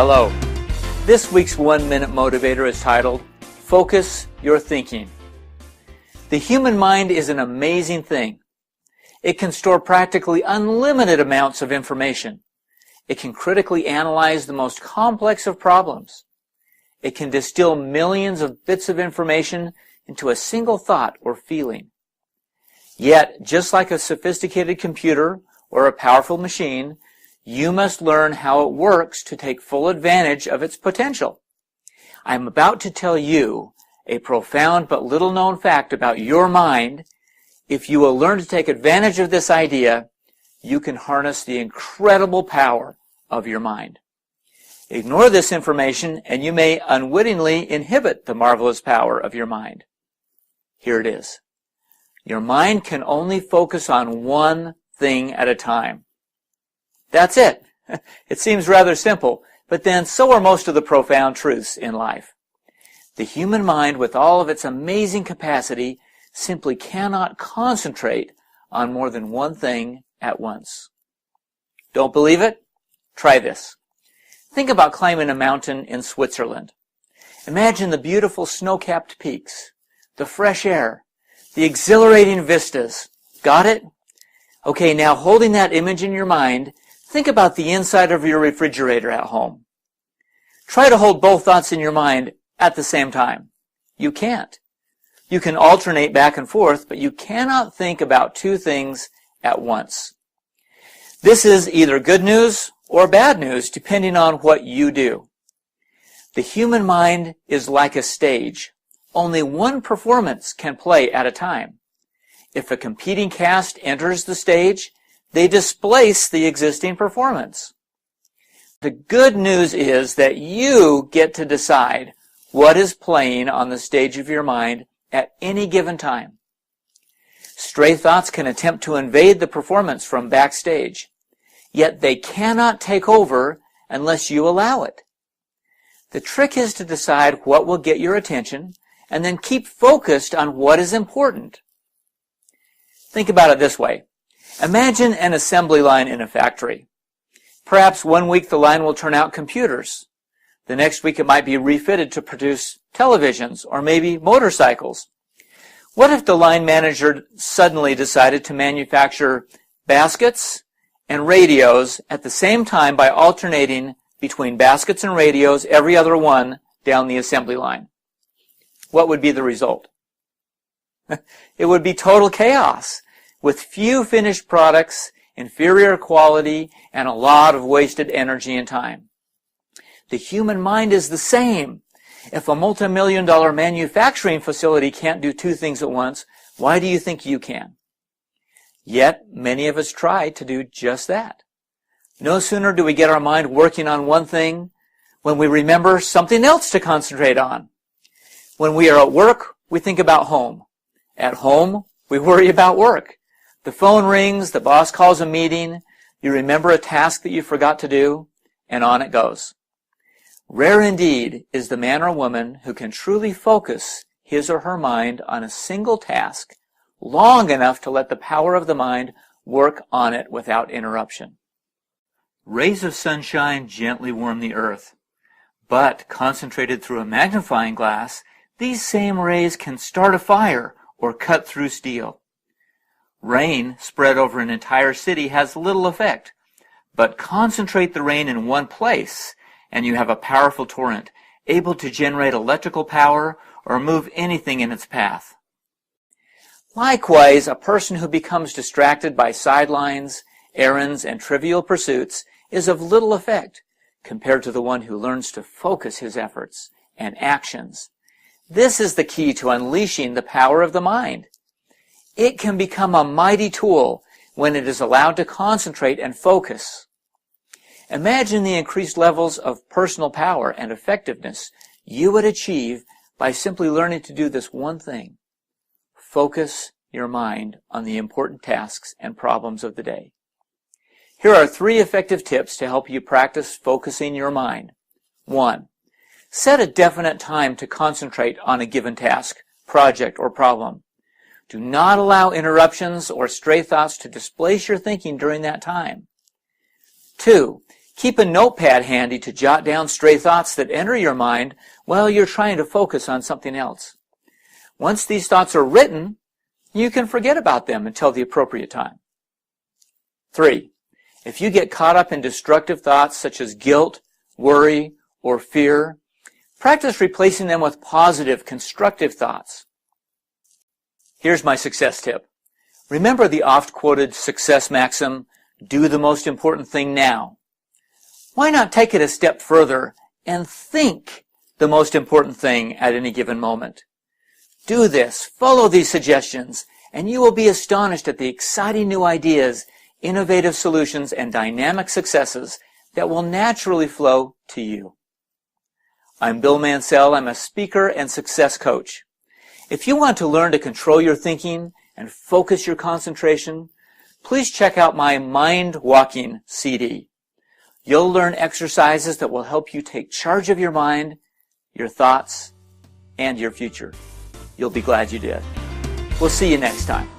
Hello. This week's 1 Minute Motivator is titled, Focus Your Thinking. The human mind is an amazing thing. It can store practically unlimited amounts of information. It can critically analyze the most complex of problems. It can distill millions of bits of information into a single thought or feeling. Yet, just like a sophisticated computer or a powerful machine, you must learn how it works to take full advantage of its potential. I am about to tell you a profound but little known fact about your mind. If you will learn to take advantage of this idea, you can harness the incredible power of your mind. Ignore this information and you may unwittingly inhibit the marvelous power of your mind. Here it is. Your mind can only focus on one thing at a time. That's it. It seems rather simple, but then so are most of the profound truths in life. The human mind, with all of its amazing capacity, simply cannot concentrate on more than one thing at once. Don't believe it? Try this. Think about climbing a mountain in Switzerland. Imagine the beautiful snow-capped peaks, the fresh air, the exhilarating vistas. Got it? Okay, now holding that image in your mind, think about the inside of your refrigerator at home. Try to hold both thoughts in your mind at the same time. You can't. You can alternate back and forth, but you cannot think about two things at once. This is either good news or bad news, depending on what you do. The human mind is like a stage. Only one performance can play at a time. If a competing cast enters the stage, they displace the existing performance. The good news is that you get to decide what is playing on the stage of your mind at any given time. Stray thoughts can attempt to invade the performance from backstage, yet they cannot take over unless you allow it. The trick is to decide what will get your attention and then keep focused on what is important. Think about it this way. Imagine an assembly line in a factory. Perhaps one week the line will turn out computers. The next week it might be refitted to produce televisions or maybe motorcycles. What if the line manager suddenly decided to manufacture baskets and radios at the same time by alternating between baskets and radios every other one down the assembly line? What would be the result? It would be total chaos, with few finished products, inferior quality, and a lot of wasted energy and time. The human mind is the same. If a multi-million-dollar manufacturing facility can't do two things at once, why do you think you can? Yet, many of us try to do just that. No sooner do we get our mind working on one thing when we remember something else to concentrate on. When we are at work, we think about home. At home, we worry about work. The phone rings, the boss calls a meeting, you remember a task that you forgot to do, and on it goes. Rare indeed is the man or woman who can truly focus his or her mind on a single task long enough to let the power of the mind work on it without interruption. Rays of sunshine gently warm the earth, but concentrated through a magnifying glass, these same rays can start a fire or cut through steel. Rain spread over an entire city has little effect, but concentrate the rain in one place and you have a powerful torrent, able to generate electrical power or move anything in its path. Likewise, a person who becomes distracted by sidelines, errands, and trivial pursuits is of little effect compared to the one who learns to focus his efforts and actions. This is the key to unleashing the power of the mind. It can become a mighty tool when it is allowed to concentrate and focus. Imagine the increased levels of personal power and effectiveness you would achieve by simply learning to do this one thing. Focus your mind on the important tasks and problems of the day. Here are 3 effective tips to help you practice focusing your mind. 1. Set a definite time to concentrate on a given task, project, or problem. Do not allow interruptions or stray thoughts to displace your thinking during that time. 2. Keep a notepad handy to jot down stray thoughts that enter your mind while you're trying to focus on something else. Once these thoughts are written, you can forget about them until the appropriate time. 3. If you get caught up in destructive thoughts such as guilt, worry, or fear, practice replacing them with positive, constructive thoughts. Here's my success tip. Remember the oft-quoted success maxim, do the most important thing now. Why not take it a step further and think the most important thing at any given moment? Do this, follow these suggestions, and you will be astonished at the exciting new ideas, innovative solutions, and dynamic successes that will naturally flow to you. I'm Bill Mansell. I'm a speaker and success coach. If you want to learn to control your thinking and focus your concentration, please check out my Mind Walking CD. You'll learn exercises that will help you take charge of your mind, your thoughts, and your future. You'll be glad you did. We'll see you next time.